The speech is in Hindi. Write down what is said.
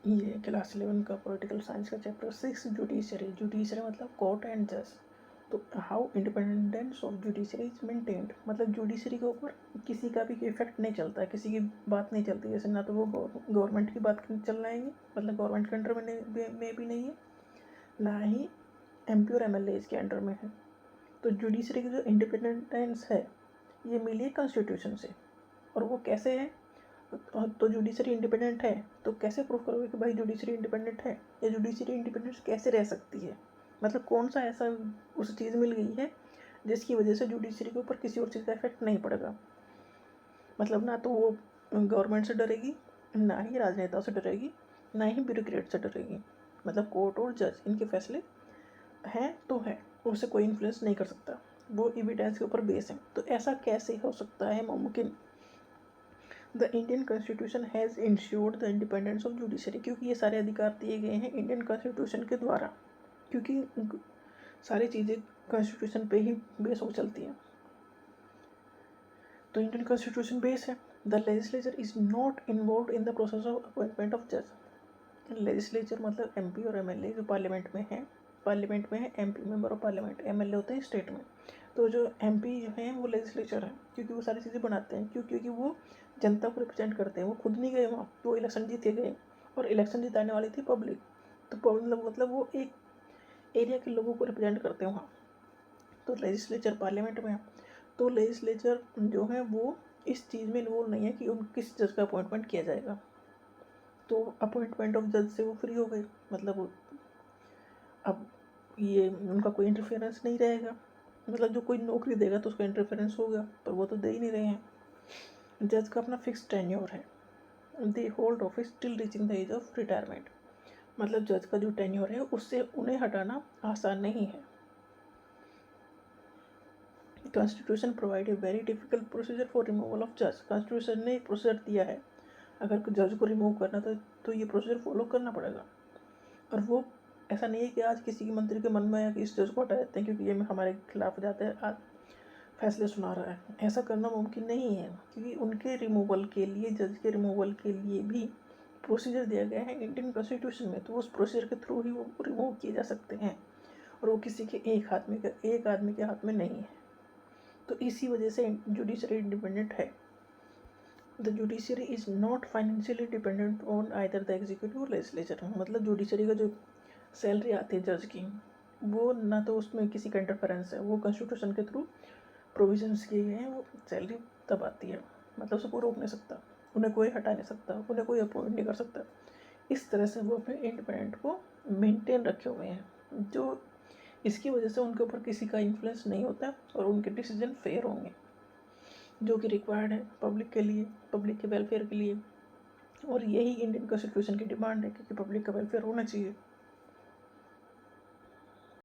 ये क्लास 11 का पॉलिटिकल साइंस का चैप्टर 6 जुडिशरी। जुडिशरी मतलब कोर्ट एंड जज। तो how independence of judiciary is maintained, मतलब जुडिशरी के ऊपर किसी का भी इफेक्ट नहीं चलता है, किसी की बात नहीं चलती। जैसे ना तो वो गवर्नमेंट की बात चल रहा है, मतलब गवर्नमेंट के अंडर में भी नहीं है, ना ही MP और MLA के अंडर में है। तो जुडिशरी की जो इंडिपेंडेंस है ये मिली है कॉन्स्टिट्यूशन से। और वो कैसे है? तो जुडिशरी इंडिपेंडेंट है तो कैसे प्रूव करोगे कि भाई जुडिशरी इंडिपेंडेंट है, या जुडिशरी इंडिपेंडेंस कैसे रह सकती है? मतलब कौन सा ऐसा उस चीज़ मिल गई है जिसकी वजह से जुडिशरी के ऊपर किसी और चीज़ का इफेक्ट नहीं पड़ेगा। मतलब ना तो वो गवर्नमेंट से डरेगी, ना ही राजनेता से डरेगी, ना ही ब्यूरोक्रेट से डरेगी। मतलब कोर्ट और जज इनके फैसले हैं तो है, उससे कोई इन्फ्लुएंस नहीं कर सकता, वो एविडेंस के ऊपर बेस है। तो ऐसा कैसे हो सकता है मुमकिन? The Indian constitution has insured the independence of judiciary, क्योंकि ये सारे अधिकार दिए गए हैं इंडियन कॉन्स्टिट्यूशन के द्वारा, क्योंकि सारी चीज़ें कॉन्स्टिट्यूशन पे ही बेस हो चलती हैं। तो इंडियन कॉन्स्टिट्यूशन बेस है। The legislature is not involve in the process of appointment of जज। लेजिस्लेचर मतलब MP और MLA जो पार्लियामेंट में है, MP member of parliament, MLA होते हैं स्टेट में। तो जो MP जो हैं वो लेजिस्लेचर है, क्योंकि वो सारी चीज़ें बनाते हैं, क्योंकि वो जनता को रिप्रेजेंट करते हैं। वो खुद नहीं गए वहाँ, वो इलेक्शन जीत के गए, और इलेक्शन जिताने वाली थी पब्लिक। तो मतलब वो एक एरिया के लोगों को रिप्रेजेंट करते हैं वहाँ। तो लेजिस्लेचर पार्लियामेंट में है। तो लेजिस्लेचर जो है वो इस चीज़ में इन्वॉल्व नहीं है कि उन किस जज का अपॉइंटमेंट किया जाएगा। तो अपॉइंटमेंट ऑफ जज से वो फ्री हो गए, मतलब अब ये उनका कोई इंटरफेरेंस नहीं रहेगा। मतलब जो कोई नौकरी देगा तो उसका इंटरफेरेंस होगा, पर वो तो दे ही नहीं रहे हैं। जज का अपना फिक्स टेन्योर है, they hold office till reaching the age of retirement. मतलब जज का जो टेन्योर है उससे उन्हें हटाना आसान नहीं है। Constitution provide a very difficult procedure for removal of जज। कॉन्स्टिट्यूशन ने एक प्रोसीजर दिया है, अगर जज को रिमूव करना तो ये प्रोसीजर फॉलो करना पड़ेगा। और वो ऐसा नहीं है कि आज किसी मंत्री के मन में आया कि इस जज को हटा देते हैं क्योंकि ये हमारे खिलाफ जाते हैं, आज फैसले सुना रहा है। ऐसा करना मुमकिन नहीं है, क्योंकि उनके रिमूवल के लिए, जज के रिमूवल के लिए भी प्रोसीजर दिया गया है इंडियन कॉन्स्टिट्यूशन में। तो उस प्रोसीजर के थ्रू ही वो रिमूव किए जा सकते हैं, और वो किसी के एक आदमी के हाथ में नहीं है। तो इसी वजह से जुडिशरी इंडिपेंडेंट है। The judiciary is not financially dependent on either the executive और लेजिस्लेचर। मतलब जुडिशरी का जो सैलरी आती है जज की, वो ना तो उसमें किसी का इंटरफेरेंस है, वो कॉन्स्टिट्यूशन के थ्रू प्रोविजंस किए गए हैं, वो सैलरी तब आती है। मतलब उसे कोई रोक नहीं सकता, उन्हें कोई हटा नहीं सकता, उन्हें कोई अपॉइंट नहीं कर सकता। इस तरह से वो अपने इंडिपेंडेंट को मेंटेन रखे हुए हैं, जो इसकी वजह से उनके ऊपर किसी का इन्फ्लुएंस नहीं होता, और उनके डिसीजन फेयर होंगे, जो कि रिक्वायर्ड है पब्लिक के लिए, पब्लिक के वेलफेयर के लिए। और यही इंडियन कॉन्स्टिट्यूशन की डिमांड है, क्योंकि पब्लिक का वेलफेयर होना चाहिए।